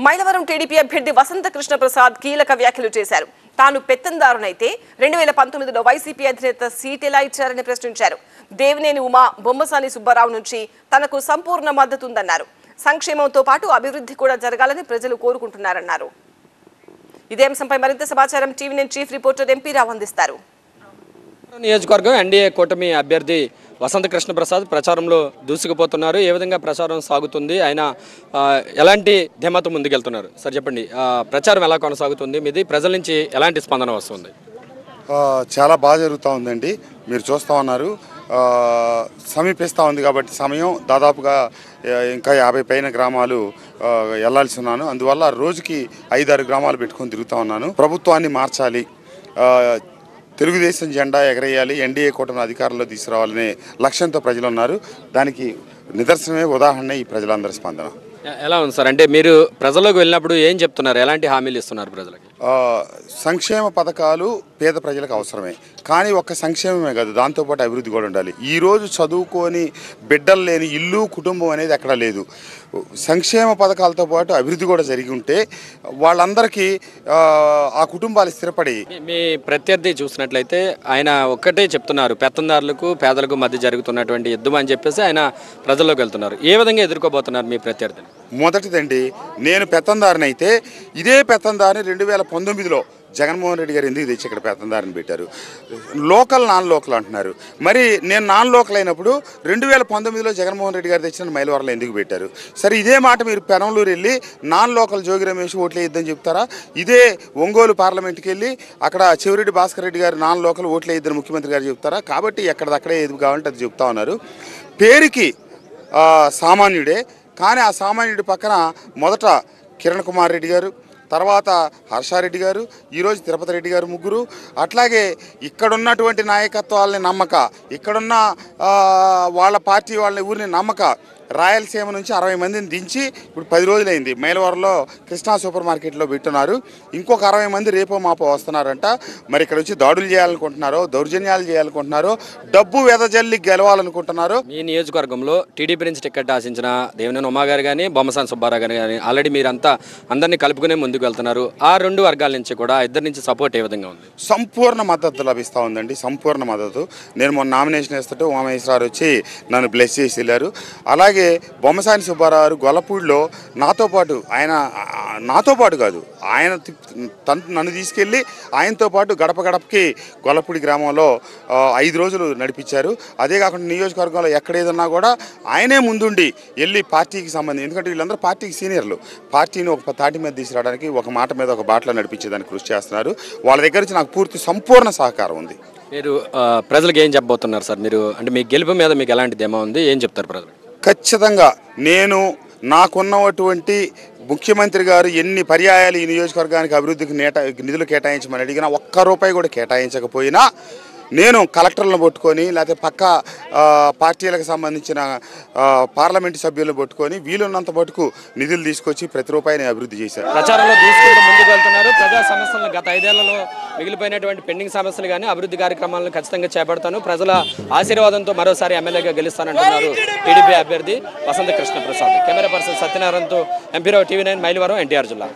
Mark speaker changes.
Speaker 1: Mylavaram TDP అభ్యర్థి వసంత కృష్ణ ప్రసాద్ కీలక వ్యాఖ్యలు చేశారు. తాను పెత్తందారునైతే 2019లో వైసీపీ అధినేత సీట్ ఎలా ఇచ్చారని ప్రశ్నించారు. దేవినేని ఉమా, బొమ్మసాని సుబ్బారావు నుంచి తనకు సంపూర్ణ మద్దతు ఉందన్నారు. సంక్షేమంతో పాటు అభివృద్ధి కూడా జరగాలని ప్రజలు కోరుకుంటున్నారన్నారు. ఇదే అంశంపై మరింత సమాచారం టీవీ9 చీఫ్ రిపోర్టర్ ఎంపీ రావు అందిస్తారు.
Speaker 2: నియోజకవర్గం ఎన్డీఏ కూటమి అభ్యర్థి వసంత కృష్ణ ప్రసాద్ ప్రచారంలో దూసుకుపోతున్నారు. ఏ విధంగా ప్రచారం సాగుతుంది, ఆయన ఎలాంటి ధీమాతో ముందుకెళ్తున్నారు సార్ చెప్పండి. ప్రచారం ఎలా కొనసాగుతుంది, మీది ప్రజల నుంచి ఎలాంటి స్పందన వస్తుంది?
Speaker 3: చాలా బాగా జరుగుతూ ఉందండి. మీరు చూస్తూ ఉన్నారు, సమీపిస్తూ ఉంది కాబట్టి సమయం దాదాపుగా ఇంకా 50 పైన గ్రామాలు వెళ్లాల్సి ఉన్నాను. అందువల్ల రోజుకి 5-6 గ్రామాలు పెట్టుకొని తిరుగుతూ ఉన్నాను. ప్రభుత్వాన్ని మార్చాలి, తెలుగుదేశం జెండా ఎగరేయాలి, ఎన్డీఏ కూటమి అధికారంలో తీసుకురావాలనే లక్ష్యంతో ప్రజలు ఉన్నారు. దానికి నిదర్శనమే, ఉదాహరణ ఈ ప్రజలందరి స్పందన.
Speaker 2: ఎలా ఉంది సార్? అంటే మీరు ప్రజల్లోకి వెళ్ళినప్పుడు ఏం చెప్తున్నారు, ఎలాంటి హామీలు ఇస్తున్నారు ప్రజలకి?
Speaker 3: సంక్షేమ పథకాలు పేద ప్రజలకు అవసరమే, కానీ ఒక్క సంక్షేమమే కాదు, దాంతోపాటు అభివృద్ధి కూడా ఉండాలి. ఈరోజు చదువుకొని బిడ్డలు లేని ఇల్లు, కుటుంబం అనేది ఎక్కడా లేదు. సంక్షేమ పథకాలతో పాటు అభివృద్ధి కూడా జరిగి ఉంటే వాళ్ళందరికీ ఆ కుటుంబాలు స్థిరపడి.
Speaker 2: మీ ప్రత్యర్థి చూసినట్లయితే ఆయన ఒక్కటే చెప్తున్నారు, పెత్తందారులకు పేదలకు మధ్య జరుగుతున్నటువంటి యుద్ధం అని చెప్పేసి ఆయన ప్రజల్లోకి వెళ్తున్నారు. ఏ విధంగా ఎదుర్కోబోతున్నారు మీ ప్రత్యర్థిని?
Speaker 3: మొదటిదండి, నేను పెత్తందారిని అయితే ఇదే పెత్తందారిని 2019లో జగన్మోహన్ రెడ్డి గారు ఎందుకు తెచ్చి ఇక్కడ పెత్తందారిని పెట్టారు? లోకల్ నాన్ లోకల్ అంటున్నారు. మరి నేను నాన్ లోకల్ అయినప్పుడు 2019లో జగన్మోహన్ రెడ్డి గారు తెచ్చిన మైలవరంలో ఎందుకు పెట్టారు? సరే, ఇదే మాట మీరు పెనంలూరు వెళ్ళి నాన్ లోకల్ జోగి రమేష్ ఓట్లే ఇద్దని చెప్తారా? ఇదే ఒంగోలు పార్లమెంట్కి వెళ్ళి అక్కడ చెవిరెడ్డి భాస్కర్ రెడ్డి గారు నాన్ లోకల్ ఓట్లే ఇద్దని ముఖ్యమంత్రి గారు చెప్తారా? కాబట్టి ఎక్కడదక్కడే ఏది కావాలంటే అది చెప్తా ఉన్నారు. పేరుకి సామాన్యుడే, కానీ ఆ సామాన్యుడి పక్కన మొదట కిరణ్ కుమార్ రెడ్డి గారు, తర్వాత హర్షారెడ్డి గారు, ఈరోజు తిరుపతి రెడ్డి గారు, ముగ్గురు. అట్లాగే ఇక్కడున్నటువంటి నాయకత్వాలని నమ్మక, ఇక్కడున్న వాళ్ళ పార్టీ వాళ్ళ ఊరిని నమ్మక రాయలసీమ నుంచి 60 మందిని దించి ఇప్పుడు 10 రోజులైంది. మైలవరంలో కృష్ణా సూపర్ మార్కెట్లో పెట్టున్నారు. ఇంకొక 60 మంది రేపో మాపో వస్తున్నారంట. మరి ఇక్కడ వచ్చి దాడులు చేయాలనుకుంటున్నారో, దౌర్జన్యాలు చేయాలనుకుంటున్నారో, డబ్బు వెదజల్లి గెలవాలనుకుంటున్నారో.
Speaker 2: మీ నియోజకవర్గంలో టీడీపీ నుంచి టికెట్ ఆశించిన దేవినేని ఉమా గారు కానీ, బొమ్మసాని సుబ్బారావు గారు కానీ ఆల్రెడీ మీరంతా అందరినీ కలుపుకునే ముందుకు వెళ్తున్నారు. ఆ 2 వర్గాల నుంచి కూడా ఇద్దరి నుంచి సపోర్ట్ ఏ విధంగా ఉంది?
Speaker 3: సంపూర్ణ మద్దతు లభిస్తూ ఉందండి, సంపూర్ణ మద్దతు. నేను మొన్న నామినేషన్ వేస్తుంటే ఉమామహేశ్వరరావు వచ్చి నన్ను బ్లెస్ చేసి వెళ్ళారు. అలాగే బొమ్మసాని సుబ్బారావు గొల్లపూడిలో నాతో పాటు కాదు, ఆయన నన్ను తీసుకెళ్ళి ఆయనతో పాటు గడప గడపకి గొల్లపూడి గ్రామంలో 5 రోజులు నడిపించారు. అదే కాకుండా నియోజకవర్గంలో ఎక్కడేదన్నా కూడా ఆయనే ముందుండి వెళ్ళి పార్టీకి సంబంధించి, ఎందుకంటే వీళ్ళందరూ పార్టీకి సీనియర్లు, పార్టీని ఒక తాటి మీద తీసుకురావడానికి, ఒక మాట మీద ఒక బాటలో నడిపించేదానికి కృషి చేస్తున్నారు. వాళ్ళ దగ్గర నుంచి నాకు పూర్తి సంపూర్ణ సహకారం ఉంది.
Speaker 2: మీరు ప్రజలకు ఏం చెప్పబోతున్నారు సార్? మీరు అంటే మీ గెలుపు మీద మీకు ఎలాంటి ధీమా ఉంది, ఏం చెప్తారు ప్రజలు?
Speaker 3: ఖచ్చితంగా నాకున్నటువంటి ముఖ్యమంత్రి గారు ఎన్ని పర్యాయాలు ఈ నియోజకవర్గానికి అభివృద్ధికి నిధులు కేటాయించమని అడిగినా, ఒక్క రూపాయి కూడా కేటాయించకపోయినా నేను కలెక్టర్లను పట్టుకొని, లేకపోతే పక్క పార్టీలకు సంబంధించిన పార్లమెంటు సభ్యులను పట్టుకొని వీలున్నంత మటుకు నిధులు తీసుకొచ్చి ప్రతి రూపాయిని అభివృద్ధి చేశారు.
Speaker 2: ప్రచారంలో దూసుకుంటూ ముందుకు వెళ్తున్నారు. ప్రజా సమస్యలను గత 5 ఏళ్లలో మిగిలిపోయినటువంటి పెండింగ్ సమస్యలు కానీ, అభివృద్ధి కార్యక్రమాలను ఖచ్చితంగా చేపడతాను, ప్రజల ఆశీర్వాదంతో మరోసారి ఎమ్మెల్యేగా గెలుస్తానంటున్నారు టీడీపీ అభ్యర్థి వసంత కృష్ణ ప్రసాద్. కెమెరా పర్సన్ సత్యనారాయణతో MP Rao, TV nine Mylavaram, NTR జిల్లా.